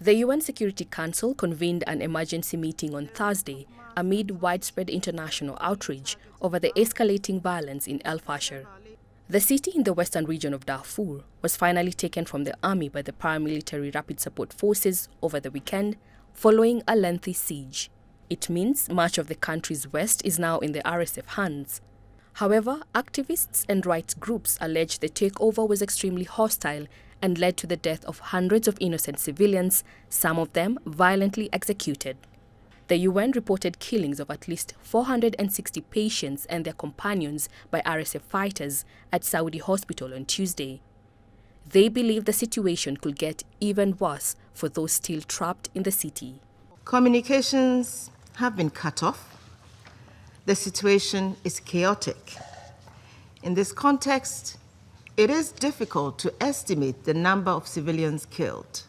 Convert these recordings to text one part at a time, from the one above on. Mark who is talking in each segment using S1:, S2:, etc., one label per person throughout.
S1: The UN Security Council convened an emergency meeting on Thursday amid widespread international outrage over the escalating violence in El-Fasher. The city in the western region of Darfur was finally taken from the army by the paramilitary Rapid Support Forces over the weekend following a lengthy siege. It means much of the country's west is now in the RSF hands. However, activists and rights groups allege the takeover was extremely hostile and led to the death of hundreds of innocent civilians, some of them violently executed. The UN reported killings of at least 460 patients and their companions by RSF fighters at Saudi hospital on Tuesday. They believe the situation could get even worse for those still trapped in the city.
S2: Communications have been cut off. The situation is chaotic. In this context, it is difficult to estimate the number of civilians killed.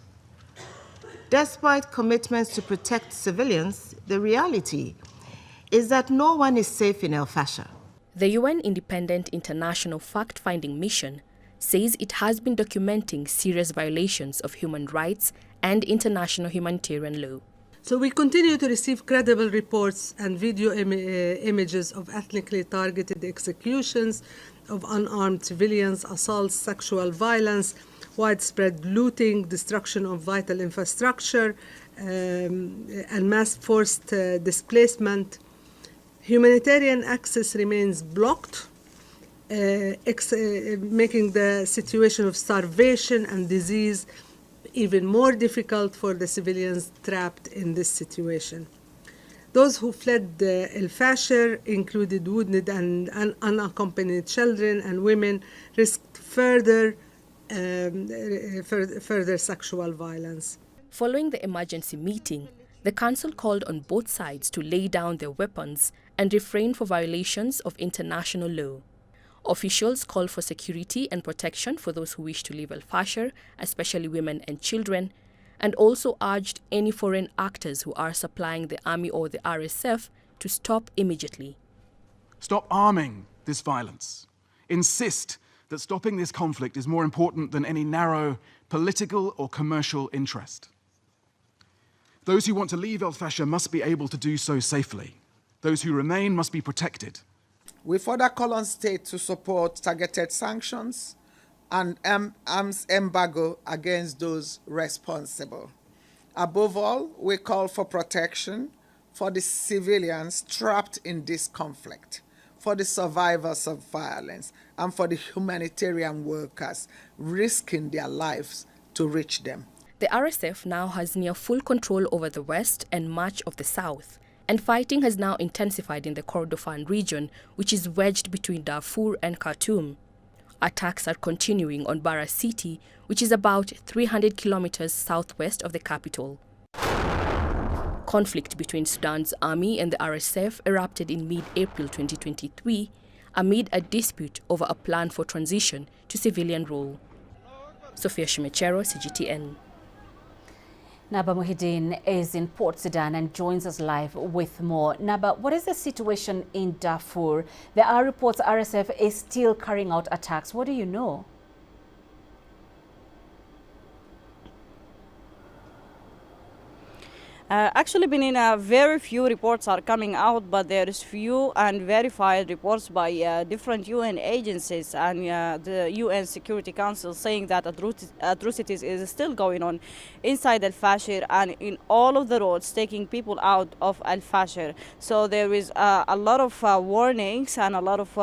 S2: Despite commitments to protect civilians, the reality is that no one is safe in El-Fasher.
S1: The UN Independent International Fact-Finding Mission says it has been documenting serious violations of human rights and international humanitarian law.
S3: So we continue to receive credible reports and video images of ethnically targeted executions of unarmed civilians, assaults, sexual violence, widespread looting, destruction of vital infrastructure, and mass forced displacement. Humanitarian access remains blocked, making the situation of starvation and disease even more difficult for the civilians trapped in this situation. Those who fled El-Fasher, included wounded and unaccompanied children and women, risked further sexual violence.
S1: Following the emergency meeting, the Council called on both sides to lay down their weapons and refrain from violations of international law. Officials called for security and protection for those who wish to leave El-Fasher, especially women and children, and also urged any foreign actors who are supplying the army or the RSF to stop immediately.
S4: Stop arming this violence. Insist that stopping this conflict is more important than any narrow political or commercial interest. Those who want to leave El-Fasher must be able to do so safely. Those who remain must be protected.
S5: We further call on states to support targeted sanctions and arms embargo against those responsible. Above all, we call for protection for the civilians trapped in this conflict, for the survivors of violence, and for the humanitarian workers risking their lives to reach them.
S1: The RSF now has near full control over the west and much of the south, and fighting has now intensified in the Kordofan region, which is wedged between Darfur and Khartoum. Attacks are continuing on Bara city, which is about 300 kilometers southwest of the capital. Conflict between Sudan's army and the RSF erupted in mid-April 2023 amid a dispute over a plan for transition to civilian rule. Sophia Shimechero, CGTN.
S6: Naba Muhyiddin is in Port Sudan and joins us live with more. Naba, what is the situation in Darfur? There are reports RSF is still carrying out attacks. What do you know?
S7: Actually, Benina, very few reports are coming out, but there is few and verified reports by different UN agencies and the UN Security Council saying that atrocities is still going on inside El-Fasher and in all of the roads, taking people out of El-Fasher. So there is a lot of warnings and a lot of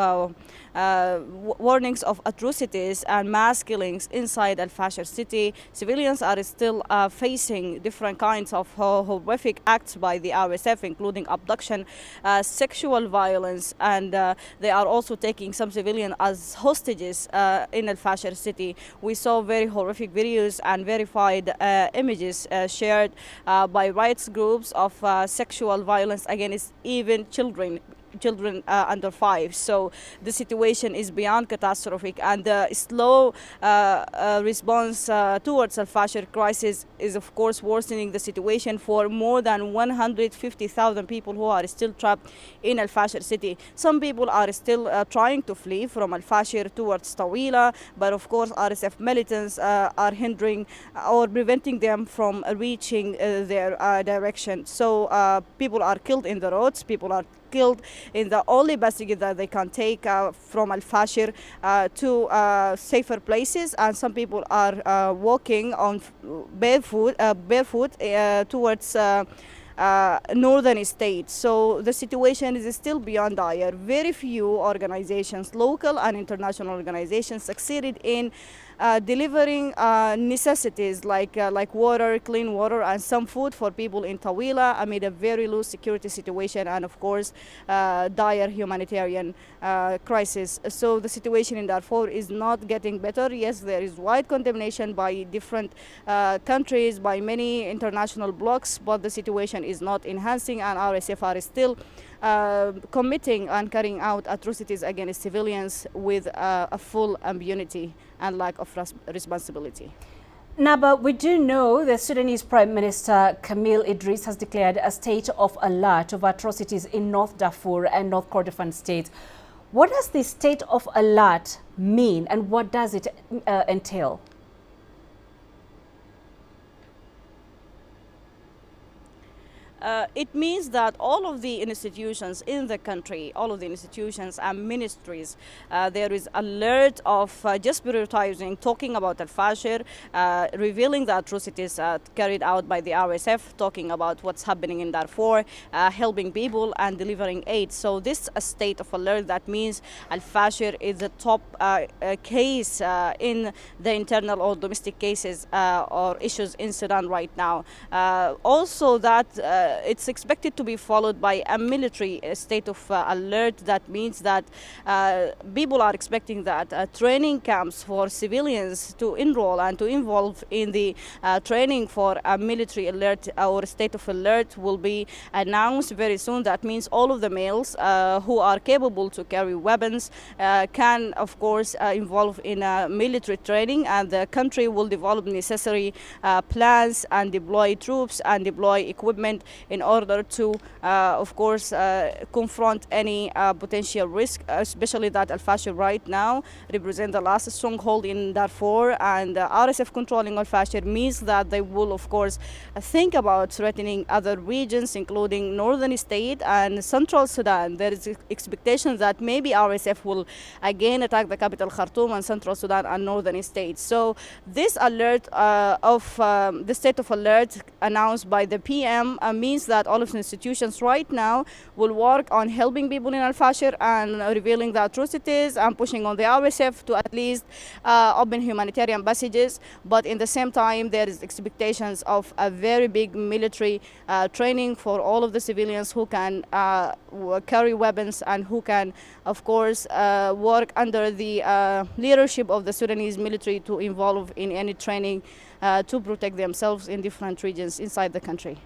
S7: warnings of atrocities and mass killings inside El-Fasher city. Civilians are still facing different kinds of horrific acts by the RSF, including abduction, sexual violence, and they are also taking some civilians as hostages in El-Fasher city. We saw very horrific videos and verified images shared by rights groups of sexual violence against even children. children under 5. So the situation is beyond catastrophic, and the slow response towards Al-Fasher crisis is of course worsening the situation for more than 150,000 people who are still trapped in Al-Fasher city. Some people are still trying to flee from Al-Fasher towards Tawila, but of course RSF militants are hindering or preventing them from reaching their direction. So people are killed in the roads, people are killed in the only passage that they can take from Al-Fasher to safer places, and some people are walking on barefoot towards northern states. So the situation is still beyond dire. Very few organizations, local and international organizations, succeeded in delivering necessities like water, clean water, and some food for people in Tawila amid a very low security situation and, of course, dire humanitarian crisis. So the situation in Darfur is not getting better. Yes, there is wide condemnation by different countries, by many international blocs, but the situation is not enhancing, and RSF are still committing and carrying out atrocities against civilians with a full impunity and lack of responsibility.
S6: Naba, we do know the Sudanese Prime Minister Camille Idris has declared a state of alert of atrocities in North Darfur and North Kordofan states. What does this state of alert mean, and what does it entail?
S7: It means that all of the institutions in the country, all of the institutions and ministries, there is alert of just prioritizing, talking about Al-Fasher, revealing the atrocities carried out by the RSF, talking about what's happening in Darfur, helping people and delivering aid. So this is a state of alert. That means Al-Fasher is the top case in the internal or domestic cases or issues in Sudan right now. Also that it's expected to be followed by a military state of alert. That means that people are expecting that training camps for civilians to enroll and to involve in the training for a military alert or state of alert will be announced very soon. That means all of the males who are capable to carry weapons can, of course, involve in military training, and the country will develop necessary plans and deploy troops and deploy equipment in order to, of course, confront any potential risk, especially that Al-Fasher right now represent the last stronghold in Darfur, and RSF controlling Al-Fasher means that they will, of course, think about threatening other regions, including northern state and central Sudan. There is expectation that maybe RSF will again attack the capital Khartoum and central Sudan and northern states. So this alert of the state of alert announced by the PM means that all of the institutions right now will work on helping people in Al-Fasher and revealing the atrocities and pushing on the RSF to at least open humanitarian passages. But in the same time, there is expectations of a very big military training for all of the civilians who can carry weapons and who can, of course, work under the leadership of the Sudanese military to involve in any training to protect themselves in different regions inside the country.